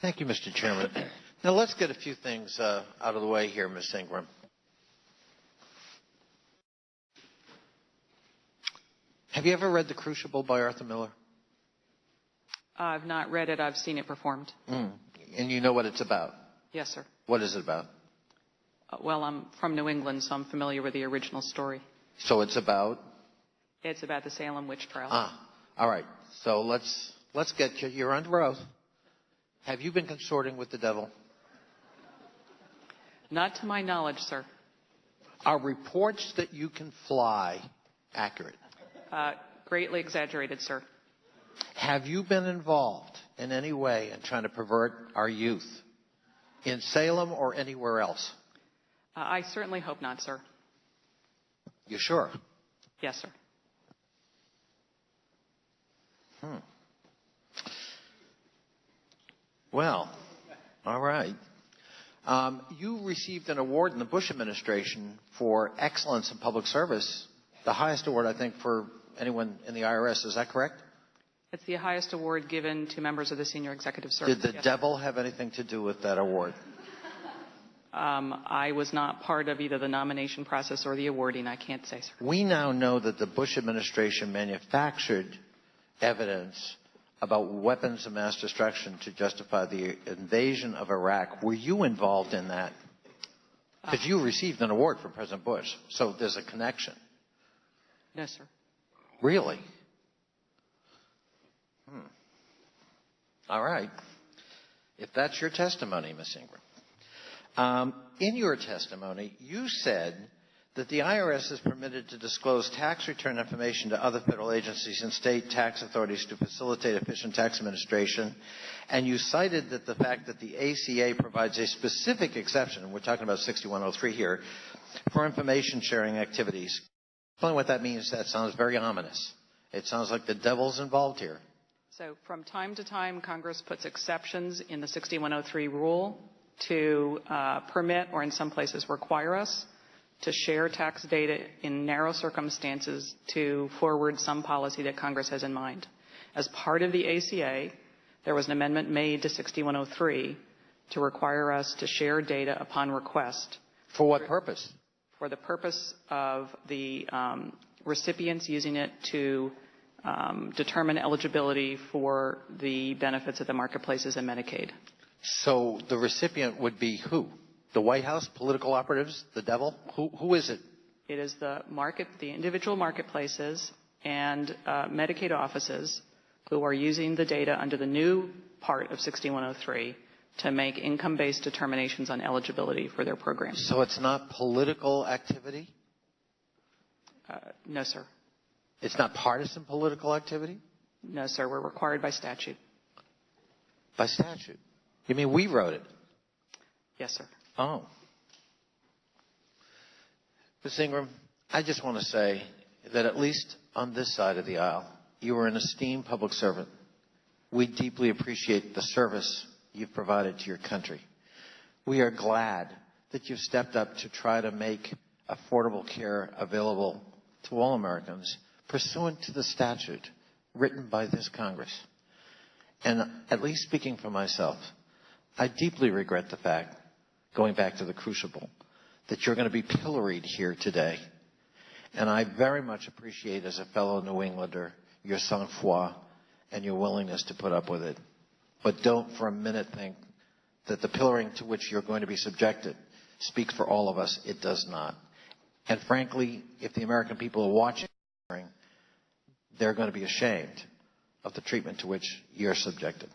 Thank you, Mr. Chairman. Now let's get a few things out of the way here, Ms. Ingram. Have you ever read The Crucible by Arthur Miller? I've not read it. I've seen it performed. And you know what it's about? Yes, sir. What is it about? Well, I'm from New England, so I'm familiar with the original story. So it's about? It's about the Salem witch trial. All right. So let's get you. You're under oath. Have you been consorting with the devil? Not to my knowledge, sir. Are reports that you can fly accurate? Greatly exaggerated, sir. Have you been involved in any way in trying to pervert our youth in Salem or anywhere else? I certainly hope not, sir. You sure? Yes, sir. Well, all right. You received an award in the Bush administration for excellence in public service, the highest award, I think, for anyone in the IRS. Is that correct? It's the highest award given to members of the senior executive service. Did the devil have anything to do with that award? I was not part of either the nomination process or the awarding. I can't say, sir. We now know that the Bush administration manufactured evidence about weapons of mass destruction to justify the invasion of Iraq. Were you involved in that? Because you received an award from President Bush, so there's a connection. No, sir. Really? All right. If that's your testimony, Ms. Ingram. In your testimony, you said that the IRS is permitted to disclose tax return information to other federal agencies and state tax authorities to facilitate efficient tax administration. And you cited that the fact that the ACA provides a specific exception, and we're talking about 6103 here, for information sharing activities. Explain what that means. That sounds very ominous. It sounds like the devil's involved here. So from time to time, Congress puts exceptions in the 6103 rule to permit, or in some places require us, to share tax data in narrow circumstances to forward some policy that Congress has in mind. As part of the ACA, there was an amendment made to 6103 to require us to share data upon request. For what purpose? For the purpose of the recipients using it to determine eligibility for the benefits of the marketplaces and Medicaid. So the recipient would be who? The White House, political operatives, the devil? Who is it? It is the individual marketplaces and Medicaid offices who are using the data under the new part of 6103 to make income-based determinations on eligibility for their programs. So it's not political activity? No, sir. It's not partisan political activity? No, sir. We're required by statute. By statute? You mean we wrote it? Yes, sir. Oh. Ms. Ingram, I just want to say that at least on this side of the aisle, you are an esteemed public servant. We deeply appreciate the service you've provided to your country. We are glad that you've stepped up to try to make affordable care available to all Americans pursuant to the statute written by this Congress. And at least speaking for myself, I deeply regret the fact, going back to the Crucible, that you're going to be pilloried here today. And I very much appreciate, as a fellow New Englander, your sang-froid and your willingness to put up with it. But don't for a minute think that the pillorying to which you're going to be subjected speaks for all of us. It does not. And frankly, if the American people are watching, they're going to be ashamed of the treatment to which you're subjected.